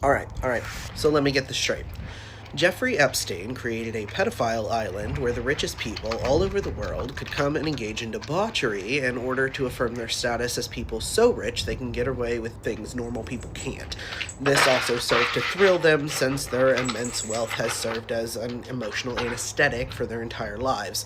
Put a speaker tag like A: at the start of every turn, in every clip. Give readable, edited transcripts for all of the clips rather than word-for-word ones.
A: Alright. So let me get this straight. Jeffrey Epstein created a pedophile island where the richest people all over the world could come and engage in debauchery in order to affirm their status as people so rich they can get away with things normal people can't. This also served to thrill them, since their immense wealth has served as an emotional anesthetic for their entire lives.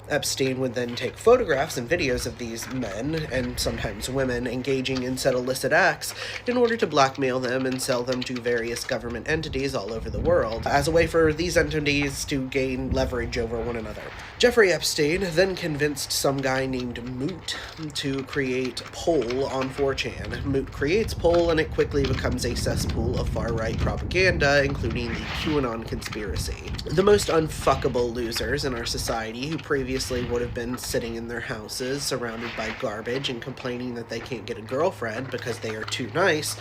A: Epstein would then take photographs and videos of these men, and sometimes women, engaging in said illicit acts in order to blackmail them and sell them to various government entities all over the world, as a way for these entities to gain leverage over one another. Jeffrey Epstein then convinced some guy named Moot to create Poll on 4chan. Moot creates Poll, and it quickly becomes a cesspool of far-right propaganda, including the QAnon conspiracy. The most unfuckable losers in our society, who previously would have been sitting in their houses surrounded by garbage and complaining that they can't get a girlfriend because they are too nice,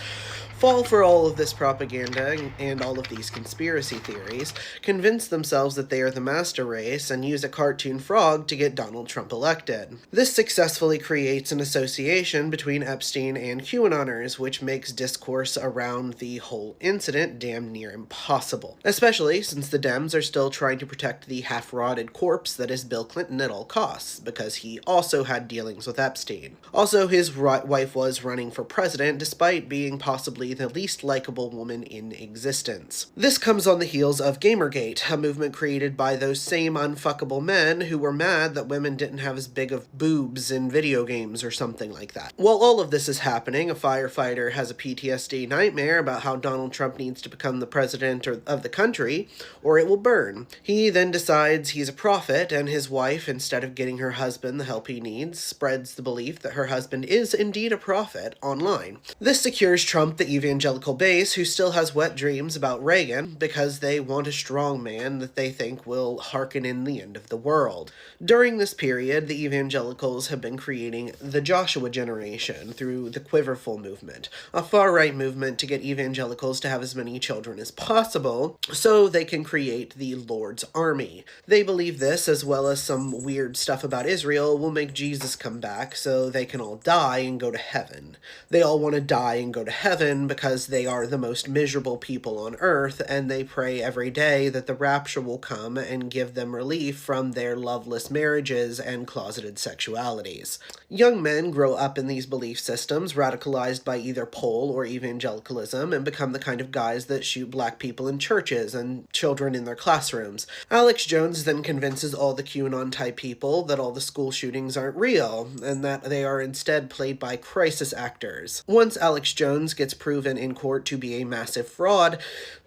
A: fall for all of this propaganda and all of these conspiracy theories, convince themselves that they are the master race, and use a cartoon frog to get Donald Trump elected. This successfully creates an association between Epstein and QAnoners, which makes discourse around the whole incident damn near impossible. Especially since the Dems are still trying to protect the half-rotted corpse that is Bill Clinton at all costs, because he also had dealings with Epstein. Also, his wife was running for president, despite being possibly the least likable woman in existence. This comes on the heels of Gamergate, a movement created by those same unfuckable men who were mad that women didn't have as big of boobs in video games or something like that. While all of this is happening, a firefighter has a PTSD nightmare about how Donald Trump needs to become the president of the country, or it will burn. He then decides he's a prophet, and his wife, instead of getting her husband the help he needs, spreads the belief that her husband is indeed a prophet online. This secures Trump the evangelical base, who still has wet dreams about Reagan because they want a strong man that they think will hearken in the end of the world. During this period, the evangelicals have been creating the Joshua Generation through the Quiverful movement, a far-right movement to get evangelicals to have as many children as possible so they can create the Lord's Army. They believe this, as well as some weird stuff about Israel, will make Jesus come back so they can all die and go to heaven. They all want to die and go to heaven because they are the most miserable people on earth, and they pray every day that the rapture will come and give them relief from their loveless marriages and closeted sexualities. Young men grow up in these belief systems, radicalized by either Poll or evangelicalism, and become the kind of guys that shoot black people in churches and children in their classrooms. Alex Jones then convinces all the QAnon-type people that all the school shootings aren't real, and that they are instead played by crisis actors. Once Alex Jones gets proven in court to be a massive fraud,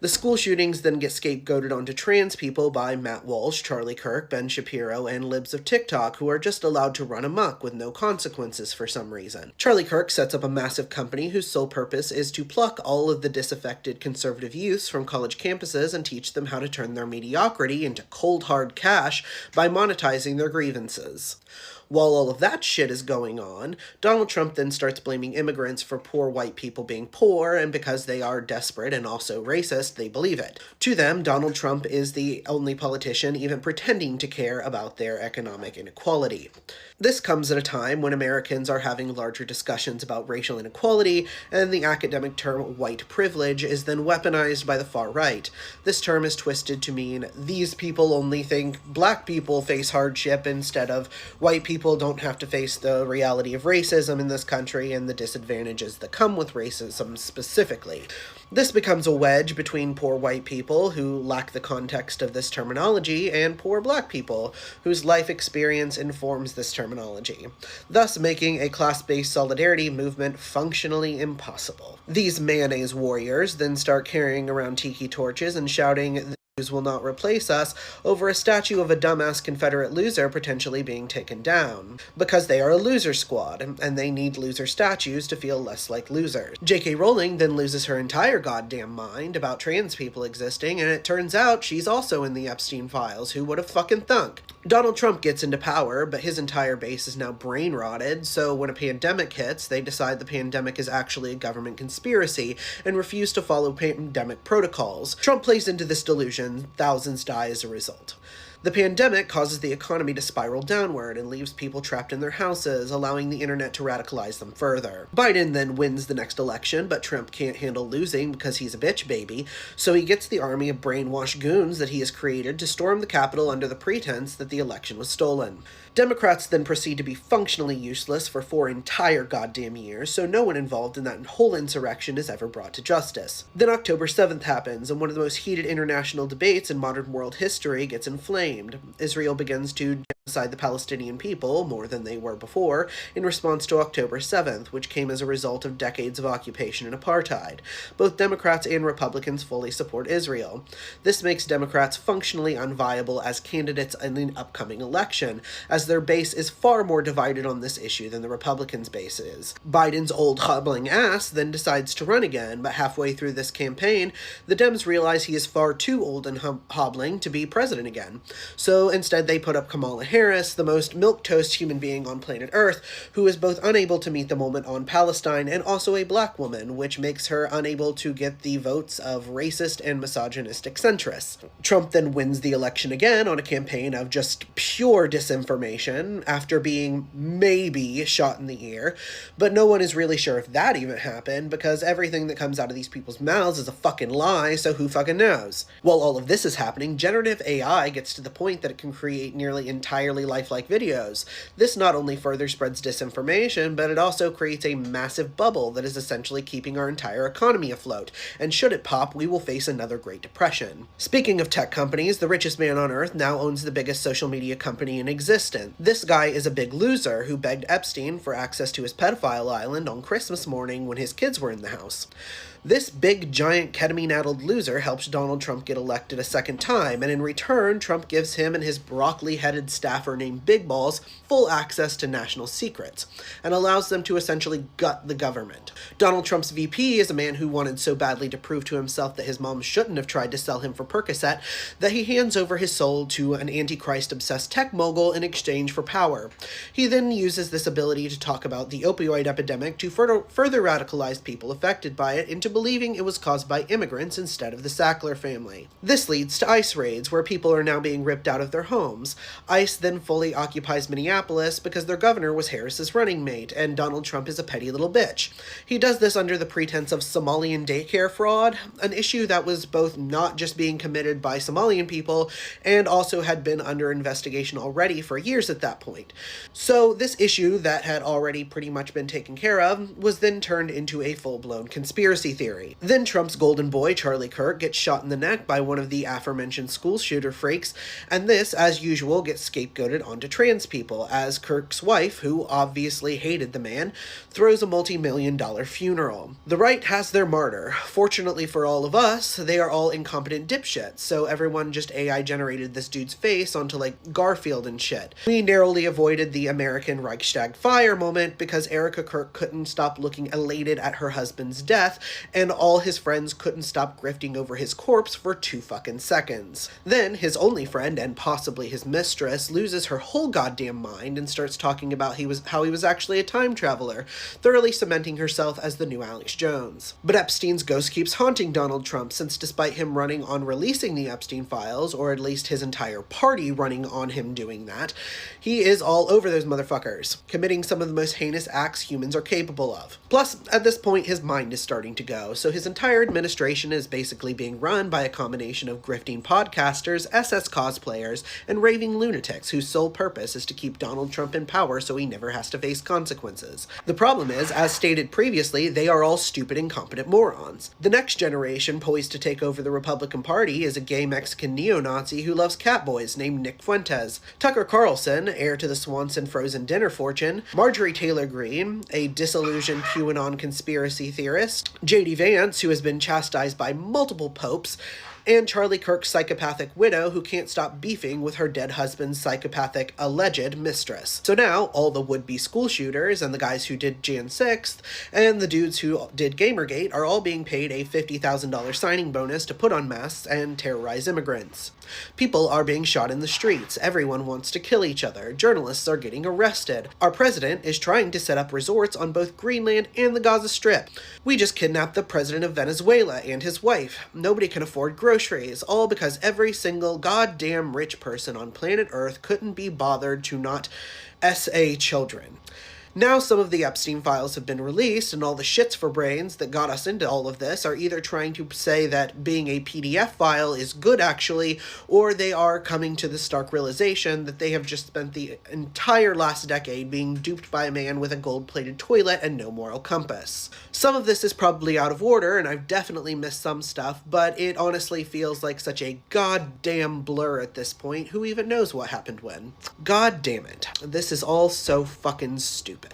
A: the school shootings then get scapegoated onto trans people by Matt Walsh, Charlie Kirk, Ben Shapiro, and libs of TikTok, who are just allowed to run amok with no consequences for some reason. Charlie Kirk sets up a massive company whose sole purpose is to pluck all of the disaffected conservative youths from college campuses and teach them how to turn their mediocrity into cold hard cash by monetizing their grievances. While all of that shit is going on, Donald Trump then starts blaming immigrants for poor white people being poor, and because they are desperate and also racist, they believe it. To them, Donald Trump is the only politician even pretending to care about their economic inequality. This comes at a time when Americans are having larger discussions about racial inequality, and the academic term white privilege is then weaponized by the far right. This term is twisted to mean these people only think black people face hardship instead of white people don't have to face the reality of racism in this country and the disadvantages that come with racism specifically. This becomes a wedge between poor white people, who lack the context of this terminology, and poor black people, whose life experience informs this terminology, thus making a class-based solidarity movement functionally impossible. These mayonnaise warriors then start carrying around tiki torches and shouting, will not replace us, over a statue of a dumbass Confederate loser potentially being taken down, because they are a loser squad, and they need loser statues to feel less like losers. J.K. Rowling then loses her entire goddamn mind about trans people existing, and it turns out she's also in the Epstein files. Who would have fucking thunk? Donald Trump gets into power, but his entire base is now brain rotted, so when a pandemic hits, they decide the pandemic is actually a government conspiracy and refuse to follow pandemic protocols. Trump plays into this delusion. Thousands die as a result. The pandemic causes the economy to spiral downward and leaves people trapped in their houses, allowing the internet to radicalize them further. Biden then wins the next election, but Trump can't handle losing because he's a bitch baby, so he gets the army of brainwashed goons that he has created to storm the Capitol under the pretense that the election was stolen. Democrats then proceed to be functionally useless for 4 entire goddamn years, so no one involved in that whole insurrection is ever brought to justice. Then October 7th happens, and one of the most heated international debates in modern world history gets inflamed. Israel begins to genocide the Palestinian people, more than they were before, in response to October 7th, which came as a result of decades of occupation and apartheid. Both Democrats and Republicans fully support Israel. This makes Democrats functionally unviable as candidates in the upcoming election, as their base is far more divided on this issue than the Republicans' base is. Biden's old hobbling ass then decides to run again, but halfway through this campaign, the Dems realize he is far too old and hobbling to be president again. So instead they put up Kamala Harris, the most milquetoast human being on planet Earth, who is both unable to meet the moment on Palestine and also a black woman, which makes her unable to get the votes of racist and misogynistic centrists. Trump then wins the election again on a campaign of just pure disinformation after being maybe shot in the ear, but no one is really sure if that even happened because everything that comes out of these people's mouths is a fucking lie, so who fucking knows? While all of this is happening, generative AI gets to the point that it can create nearly entirely lifelike videos. This not only further spreads disinformation, but it also creates a massive bubble that is essentially keeping our entire economy afloat, and should it pop, we will face another Great Depression. Speaking of tech companies, the richest man on Earth now owns the biggest social media company in existence. This guy is a big loser who begged Epstein for access to his pedophile island on Christmas morning when his kids were in the house. This big, giant, ketamine-addled loser helps Donald Trump get elected a second time, and in return, Trump gives him and his broccoli-headed staffer named Big Balls full access to national secrets, and allows them to essentially gut the government. Donald Trump's VP is a man who wanted so badly to prove to himself that his mom shouldn't have tried to sell him for Percocet that he hands over his soul to an Antichrist-obsessed tech mogul in exchange for power. He then uses this ability to talk about the opioid epidemic to further radicalize people affected by it into believing it was caused by immigrants instead of the Sackler family. This leads to ICE raids, where people are now being ripped out of their homes. ICE then fully occupies Minneapolis because their governor was Harris's running mate, and Donald Trump is a petty little bitch. He does this under the pretense of Somalian daycare fraud, an issue that was both not just being committed by Somalian people, and also had been under investigation already for years at that point. So this issue that had already pretty much been taken care of was then turned into a full-blown conspiracy theory. Then Trump's golden boy, Charlie Kirk, gets shot in the neck by one of the aforementioned school shooter freaks, and this, as usual, gets scapegoated onto trans people, as Kirk's wife, who obviously hated the man, throws a multi-million-dollar funeral. The right has their martyr. Fortunately for all of us, they are all incompetent dipshits, so everyone just AI-generated this dude's face onto, like, Garfield and shit. We narrowly avoided the American Reichstag fire moment because Erica Kirk couldn't stop looking elated at her husband's death, and all his friends couldn't stop grifting over his corpse for 2 fucking seconds. Then, his only friend, and possibly his mistress, loses her whole goddamn mind and starts talking about how he was actually a time traveler, thoroughly cementing herself as the new Alex Jones. But Epstein's ghost keeps haunting Donald Trump, since despite him running on releasing the Epstein files, or at least his entire party running on him doing that, he is all over those motherfuckers, committing some of the most heinous acts humans are capable of. Plus, at this point, his mind is starting to go, so his entire administration is basically being run by a combination of grifting podcasters, SS cosplayers, and raving lunatics whose sole purpose is to keep Donald Trump in power so he never has to face consequences. The problem is, as stated previously, they are all stupid, incompetent morons. The next generation poised to take over the Republican Party is a gay Mexican neo-Nazi who loves catboys named Nick Fuentes, Tucker Carlson, heir to the Swanson frozen dinner fortune, Marjorie Taylor Greene, a disillusioned QAnon conspiracy theorist, J.D. Vance, who has been chastised by multiple popes, and Charlie Kirk's psychopathic widow who can't stop beefing with her dead husband's psychopathic alleged mistress. So now, all the would-be school shooters and the guys who did Jan 6th and the dudes who did Gamergate are all being paid a $50,000 signing bonus to put on masks and terrorize immigrants. People are being shot in the streets. Everyone wants to kill each other. Journalists are getting arrested. Our president is trying to set up resorts on both Greenland and the Gaza Strip. We just kidnapped the president of Venezuela and his wife. Nobody can afford groceries groceries, all because every single goddamn rich person on planet Earth couldn't be bothered to not SA children. Now some of the Epstein files have been released, and all the shits for brains that got us into all of this are either trying to say that being a PDF file is good actually, or they are coming to the stark realization that they have just spent the entire last decade being duped by a man with a gold-plated toilet and no moral compass. Some of this is probably out of order, and I've definitely missed some stuff, but it honestly feels like such a goddamn blur at this point. Who even knows what happened when? God damn it. This is all so fucking stupid.